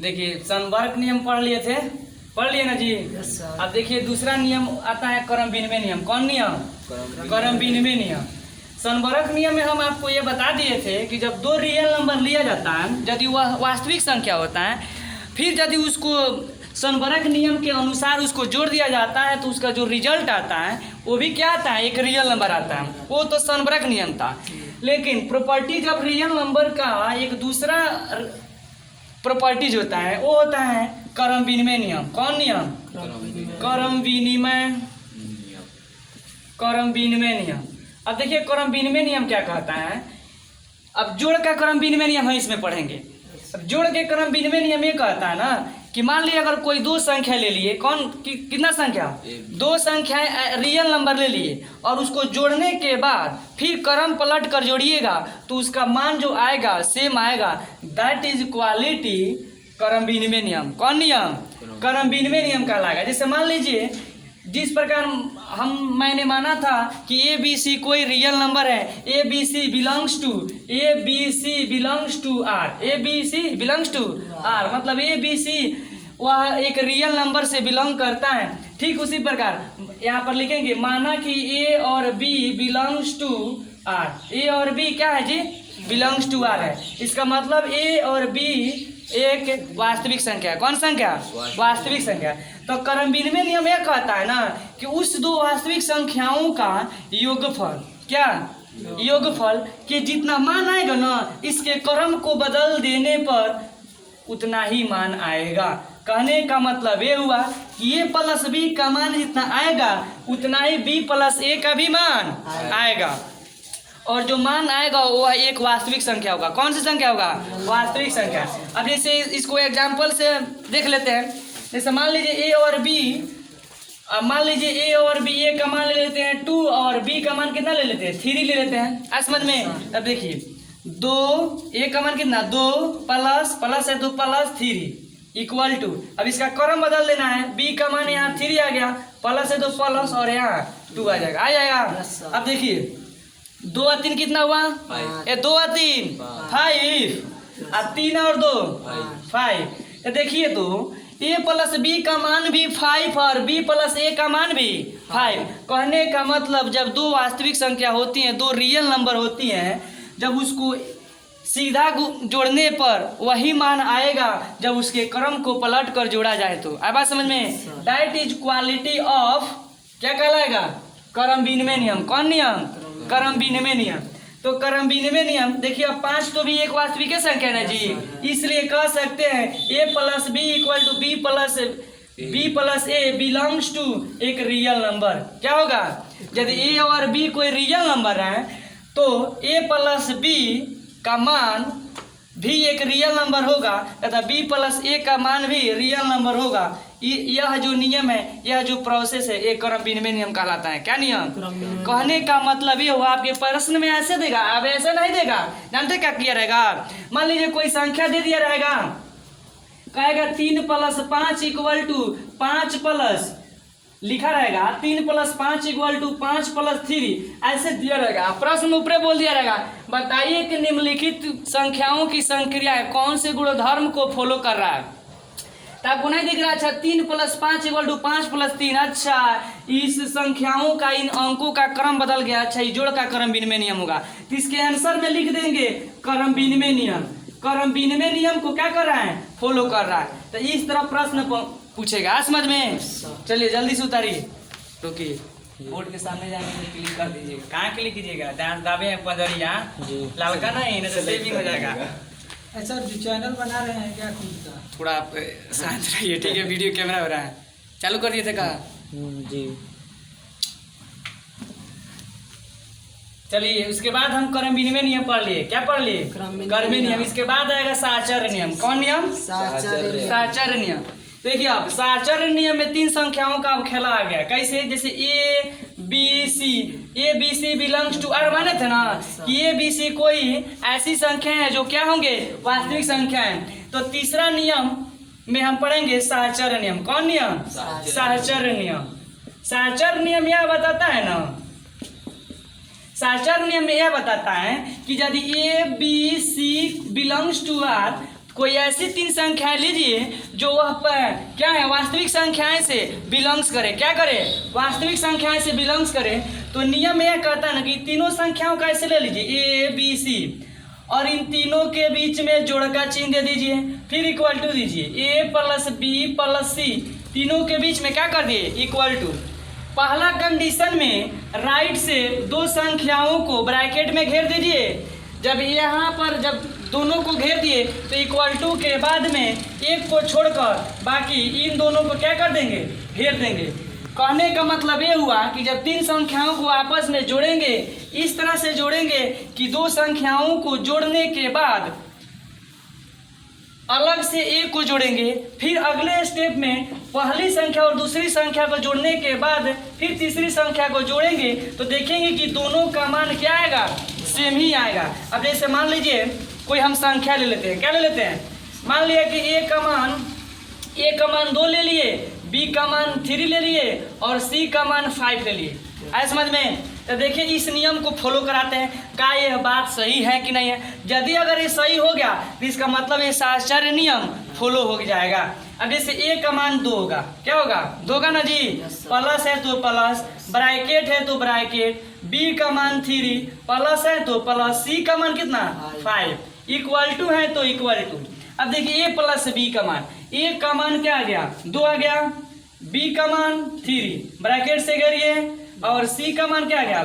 देखिए संवर्ग नियम पढ़ लिए ना जी। Yes sir. अब देखिए दूसरा नियम आता है क्रम विनिमय नियम। कौन नियम? क्रम विनिमय नियम। संवर्ग नियम में हम आपको ये बता दिए थे कि जब दो रियल नंबर लिया जाता है, यदि वह वास्तविक संख्या होता है, फिर यदि उसको संवर्ग नियम के अनुसार उसको जोड़ दिया जाता है तो उसका जो रिजल्ट आता है वो भी क्या आता है? एक रियल नंबर आता है। वो तो संवर्ग नियम था। लेकिन प्रॉपर्टीज ऑफ रियल नंबर का एक दूसरा प्रॉपर्टीज होता है, वो होता है क्रम विनिमय नियम। कौन नियम? क्रम विनिमय नियम। अब देखिए क्रम विनिमय नियम क्या कहता है। अब जोड़ का क्रम विनिमय नियम हम इसमें पढ़ेंगे। अब जोड़ के क्रम विनिमय नियम ये कहता है ना कि मान लीजिए अगर कोई दो संख्या ले लिए, कितना संख्या? दो संख्या रियल नंबर ले लिए और उसको जोड़ने के बाद फिर क्रम पलट कर जोड़िएगा तो उसका मान जो आएगा सेम आएगा। दैट इज क्वालिटी क्रम विनिमय नियम। कौन नियम? क्रम विनिमय नियम कहलाएगा। जैसे मान लीजिए जिस प्रकार मैंने माना था कि ए बी सी कोई रियल नंबर है, A B C belongs to R. A B C belongs to R मतलब ए बी सी वह एक रियल नंबर से बिलोंग करता है। ठीक उसी प्रकार यहाँ पर लिखेंगे माना कि ए और बी बिलोंग्स टू आर। ए और बी क्या है जी? बिलोंग्स टू आर है। इसका मतलब ए और बी एक वास्तविक संख्या है। कौन संख्या? वास्तविक संख्या। तो क्रम विनिमय नियम यह कहता है ना कि उस दो वास्तविक संख्याओं का योगफल, क्या योगफल के जितना मान आएगा ना इसके क्रम को बदल देने पर उतना ही मान आएगा। कहने का मतलब ये हुआ कि ए प्लस बी का मान जितना आएगा उतना ही बी प्लस ए का भी मान आएगा। और जो मान आएगा वह एक वास्तविक संख्या होगा। कौन सी संख्या होगा? वास्तविक संख्या। अब जैसे इसको एग्जाम्पल से देख लेते हैं। जैसे मान लीजिए ए और बी, ए का मान ले लेते हैं 2 और बी का मान कितना ले लेते हैं? 3 ले लेते हैं। आज समझ में? अब देखिए 2 ए का मान कितना? 2 प्लस है 2 प्लस 3 इक्वल टू। अब इसका क्रम बदल देना है। बी का मान यहाँ 3 आ गया, प्लस है 2 प्लस और यहाँ 2 आ जाएगा। अब देखिए 2 और 3 कितना हुआ? 2 और 3 5 अब 3 और 2 5। तो देखिए तो ए प्लस बी का मान भी 5 और बी प्लस ए का मान भी 5। कहने का मतलब जब दो वास्तविक संख्या होती हैं, दो रियल नंबर होती हैं, जब उसको सीधा जोड़ने पर वही मान आएगा जब उसके क्रम को पलट कर जोड़ा जाए तो। अब बात समझ में? दैट इज क्वालिटी ऑफ क्या कहलाएगा? क्रम विनिमय नियम। कौन नियम? क्रम विनिमय नियम। तो क्रम विनिमय नियम देखिए अब 5 तो भी एक वास्तविक संख्या है ना जी, इसलिए कह सकते हैं A plus B equal to B plus A belongs to एक रियल नंबर। क्या होगा? यदि ए और बी कोई रियल नंबर है तो ए प्लस बी का मान भी एक रियल नंबर होगा तथा बी प्लस ए का मान भी रियल नंबर होगा। यह जो नियम है, यह जो प्रोसेस है, एक क्रम विनिमय नियम कहलाता है। क्या नियम? कहने का मतलब ये हुआ आपके प्रश्न में ऐसे देगा, अब ऐसे नहीं देगा। जानते क्या किया रहेगा? मान लीजिए कोई संख्या दे दिया रहेगा, कहेगा 3 प्लस 5 इक्वल टू 5 प्लस लिखा रहेगा 3 प्लस 5 इक्वल टू 5 प्लस 3 ऐसे दिया रहेगा। प्रश्न ऊपर बोल दिया रहेगा बताइए कि निम्नलिखित संख्याओं की संक्रिया कौन से गुणधर्म को फॉलो कर रहा है? तो आपको नहीं दिख रहा? अच्छा 3 प्लस 5 इक्वल टू 5 प्लस 3। अच्छा इस संख्याओं का, इन अंकों का क्रम बदल गया। अच्छा ये जोड़ का क्रम विनिमय नियम होगा। तो इसके आंसर में लिख देंगे क्रम विनिमय नियम। क्रम विनिमय नियम को क्या कर रहा है? फॉलो कर रहा है। तो इस तरह प्रश्न पूछेगा। समझ में? चलिए जल्दी से उतारिए। रुकिए बोर्ड के सामने जाने से क्लिक कर दीजिएगा। कहाँ क्लिक कीजिएगा? दाबे पजरिया लड़का नहीं तो सेविंग हो जाएगा। सर जो चैनल बना रहे हैं क्या खुद का? थोड़ा आप शांत रहिए, ठीक है? वीडियो कैमरा हो रहा है, चालू कर दिए थे कहा जी। चलिए उसके बाद हम क्रम विनिमय नियम पढ़ लिए। क्या पढ़ लिए? क्रम नियम। इसके बाद आएगा साहचर्य नियम। कौन नियम? साहचर्य नियम। देखिए अब साहचर्य नियम में 3 संख्याओं का अब खेला आ गया। कैसे? जैसे A B C belongs to R माने थे ना कि ए बी सी कोई ऐसी संख्या है जो क्या होंगे? वास्तविक संख्या है। तो तीसरा नियम में हम पढ़ेंगे साहचर्य नियम। कौन नियम? साहचर्य नियम। साहचर्य नियम यह बताता है ना, साहचर्य नियम में यह बताता है कि यदि A B C belongs to R कोई ऐसी 3 संख्याएं लीजिए जो वह क्या है वास्तविक संख्याएं से बिलोंग्स करे। क्या करे? वास्तविक संख्याएं से बिलोंग्स करे। तो नियम यह कहता है ना कि तीनों संख्याओं का ऐसे ले लीजिए ए बी सी और इन तीनों के बीच में जोड़ का चिन्ह दे दीजिए, फिर इक्वल टू दीजिए ए प्लस बी प्लस सी, तीनों के बीच में क्या कर दिए इक्वल टू। पहला कंडीशन में राइट से 2 संख्याओं को ब्रैकेट में घेर दीजिए। जब यहाँ पर जब दोनों को घेर दिए तो इक्वल टू के बाद में एक को छोड़कर बाकी इन दोनों को क्या कर देंगे घेर देंगे। कहने का मतलब ये हुआ कि जब 3 संख्याओं को आपस में जोड़ेंगे इस तरह से जोड़ेंगे कि 2 संख्याओं को जोड़ने के बाद अलग से एक को जोड़ेंगे, फिर अगले स्टेप में पहली संख्या और दूसरी संख्या को जोड़ने के बाद फिर तीसरी संख्या को जोड़ेंगे तो देखेंगे कि दोनों का मान क्या आएगा सेम ही आएगा। अब जैसे मान लीजिए कोई हम संख्या ले लेते हैं, क्या ले लेते हैं, मान लिया कि ए का मान 2 ले लिए, बी का मान 3 ले लिए और सी का मान 5 ले लिए। आए समझ में? तो देखिए इस नियम को फॉलो कराते हैं क्या यह बात सही है कि नहीं है। यदि अगर ये सही हो गया तो इसका मतलब ये साहचर्य नियम फॉलो हो जाएगा। अब जैसे ए का मान 2 होगा, क्या होगा 2 होगा ना जी, प्लस है तो प्लस, ब्रैकेट है तो ब्रैकेट, बी का मान 3 प्लस है तो प्लस, सी का मान कितना 5, इक्वल टू है तो इक्वल टू। अब देखिए ए प्लस बी का मान, ए का मान क्या आ गया 2 आ गया, बी का मान 3 ब्रैकेट से करिए और सी का मान क्या आ गया